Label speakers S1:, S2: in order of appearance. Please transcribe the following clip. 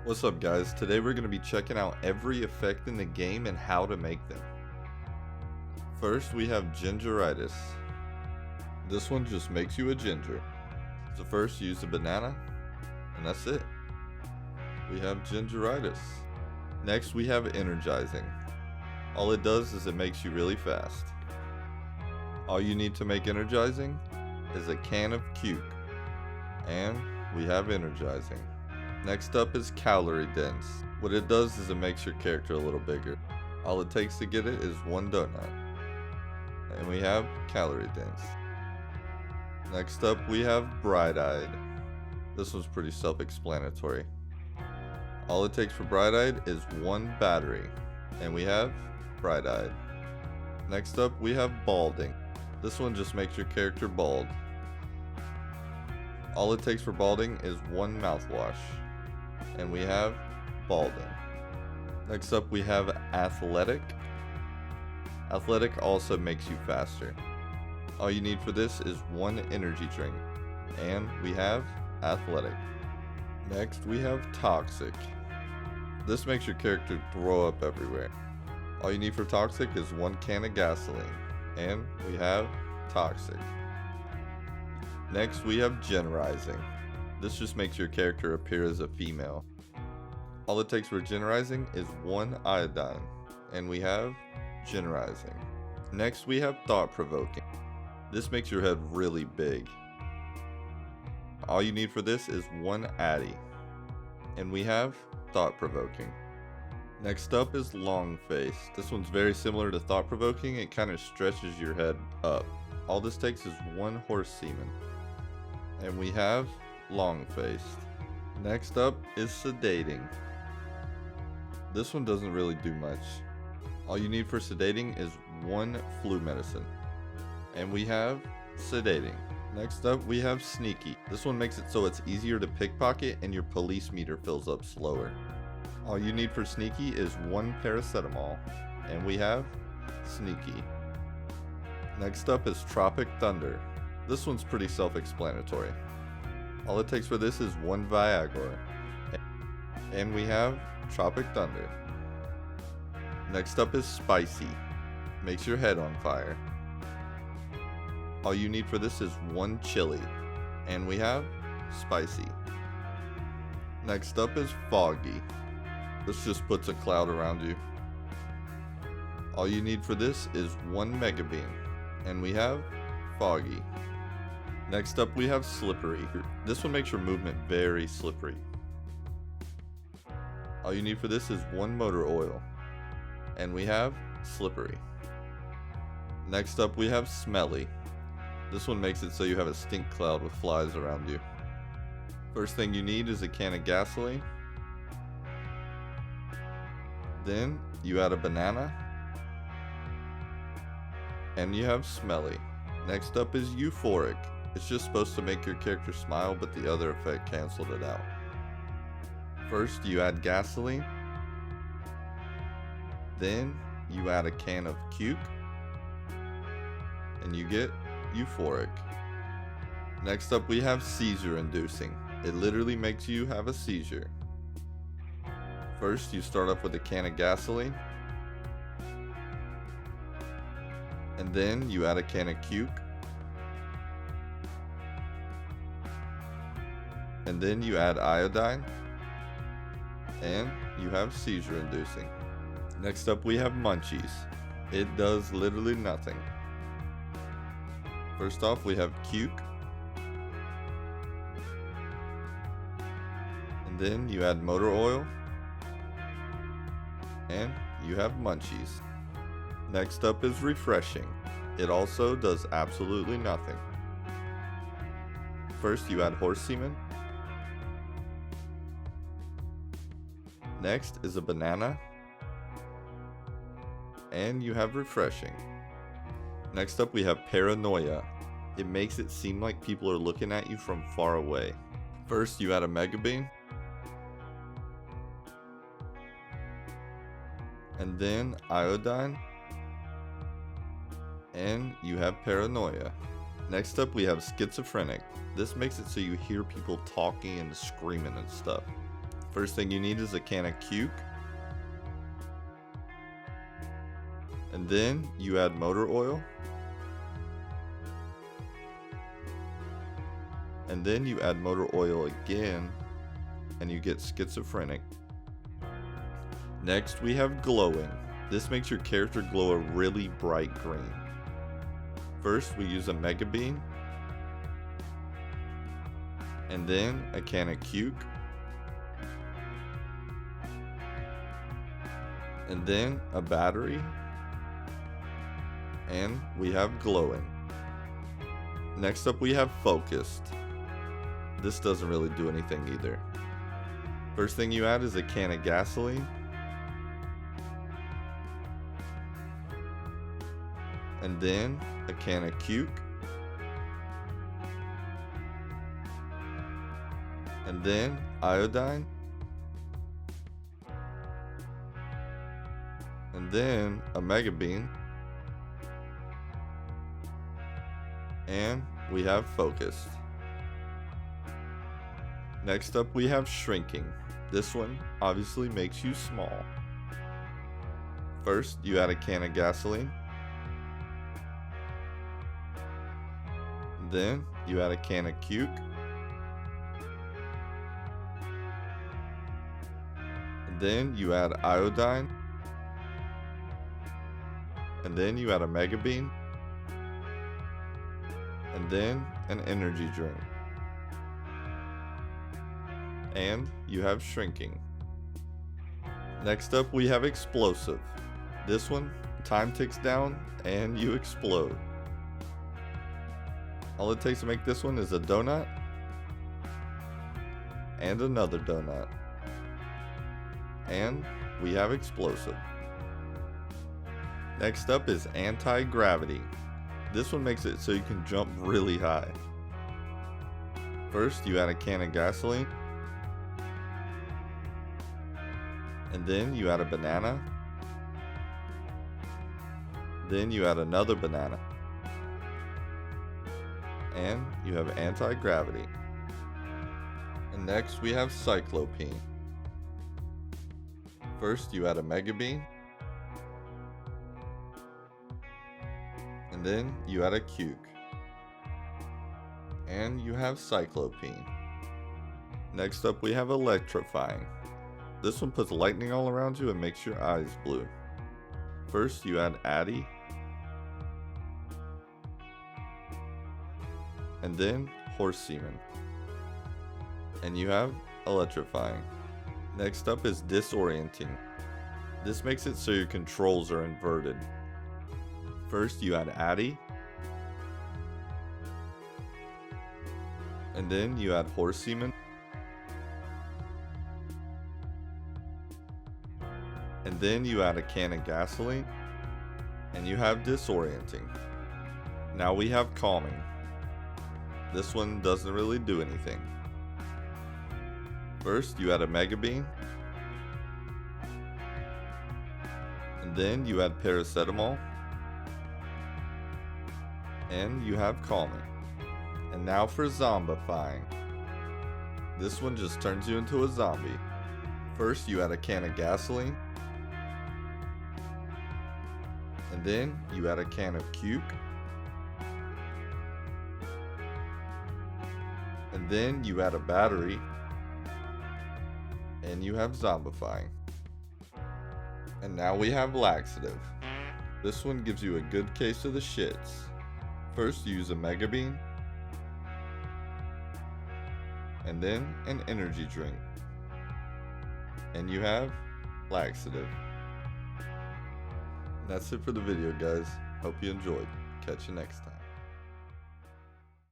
S1: What's up guys, today we're going to be checking out every effect in the game and how to make them. First we have Gingeritis. This one just makes you a ginger. So first use a banana, and that's it. We have Gingeritis. Next we have Energizing. All it does is it makes you really fast. All you need to make Energizing is a can of Cuke. And we have Energizing. Next up is Calorie-Dense. What it does is it makes your character a little bigger. All it takes to get it is one donut. And we have Calorie-Dense. Next up we have Bright-Eyed. This one's pretty self-explanatory. All it takes for Bright-Eyed is one battery. And we have Bright-Eyed. Next up we have Balding. This one just makes your character bald. All it takes for balding is one mouthwash. And we have Balding. Next up we have Athletic. Athletic also makes you faster. All you need for this is one energy drink. And we have Athletic. Next we have Toxic. This makes your character throw up everywhere. All you need for Toxic is one can of gasoline. And we have Toxic. Next we have Jennerising. This just makes your character appear as a female. All it takes for Jennerising is one iodine. And we have Jennerising. Next we have Thought-Provoking. This makes your head really big. All you need for this is one Addy. And we have Thought-Provoking. Next up is Long Face. This one's very similar to Thought-Provoking. It kind of stretches your head up. All this takes is one horse semen. And we have Long-Faced. Next up is Sedating. This one doesn't really do much. All you need for Sedating is one flu medicine. And we have Sedating. Next up we have Sneaky. This one makes it so it's easier to pickpocket and your police meter fills up slower. All you need for Sneaky is one paracetamol. And we have Sneaky. Next up is Tropic Thunder. This one's pretty self-explanatory. All it takes for this is one Viagra. And we have Tropic Thunder. Next up is Spicy. Makes your head on fire. All you need for this is one chili. And we have Spicy. Next up is Foggy. This just puts a cloud around you. All you need for this is one Mega Beam. And we have Foggy. Next up we have Slippery. This one makes your movement very slippery. All you need for this is one motor oil. And we have Slippery. Next up we have Smelly. This one makes it so you have a stink cloud with flies around you. First thing you need is a can of gasoline. Then you add a banana. And you have Smelly. Next up is Euphoric. It's just supposed to make your character smile, but the other effect canceled it out. First you add gasoline. Then you add a can of Cuke. And you get Euphoric. Next up we have Seizure-Inducing. It literally makes you have a seizure. First you start off with a can of gasoline. And then you add a can of Cuke. And then you add iodine. And you have Seizure-Inducing. Next up we have Munchies. It does literally nothing. First off we have Cuke. And then you add motor oil. And you have Munchies. Next up is Refreshing. It also does absolutely nothing. First you add horse semen. Next is a banana. And you have Refreshing. Next up we have Paranoia. It makes it seem like people are looking at you from far away. First you add a Mega Beam. And then iodine. And you have Paranoia. Next up we have Schizophrenic. This makes it so you hear people talking and screaming and stuff. First thing you need is a can of Cuke. And then you add motor oil. And then you add motor oil again, and you get Schizophrenic. Next we have glowing. This makes your character glow a really bright green. First we use a Mega Bean, and then a can of Cuke, and then a battery, and we have glowing. Next up we have focused. This doesn't really do anything either. First thing you add is a can of gasoline, and then a can of Cuke, and then iodine, and then a Mega Bean, and we have focused. Next up we have shrinking. This one obviously makes you small. First you add a can of gasoline, then you add a can of Cuke, and then you add iodine, and then you add a Mega Bean, and then an energy drink, and you have shrinking. Next up we have explosive. This one, time ticks down and you explode. All it takes to make this one is a donut and another donut, and we have explosive. Next up is anti-gravity. This one makes it so you can jump really high. First you add a can of gasoline, and then you add a banana, then you add another banana, and you have anti-gravity. And next we have Cyclopean. First you add a Mega Bean, and then you add a Cuke, and you have Cyclopean. Next up we have Electrifying. This one puts lightning all around you and makes your eyes blue. First you add Addy, and then horse semen, and you have Electrifying. Next up is Disorienting. This makes it so your controls are inverted. First you add Addy, and then you add horse semen, and then you add a can of gasoline, and you have Disorienting. Now we have Calming. This one doesn't really do anything. First you add a Mega Bean, and then you add paracetamol, and you have Calming. And now for Zombifying. This one just turns you into a zombie. First you add a can of gasoline, and then you add a can of Cuke, and then you add a battery, and you have Zombifying. And now we have Laxative. This one gives you a good case of the shits. First you use a Mega Bean, and then an energy drink, and you have Laxative. That's it for the video, guys. Hope you enjoyed. Catch you next time.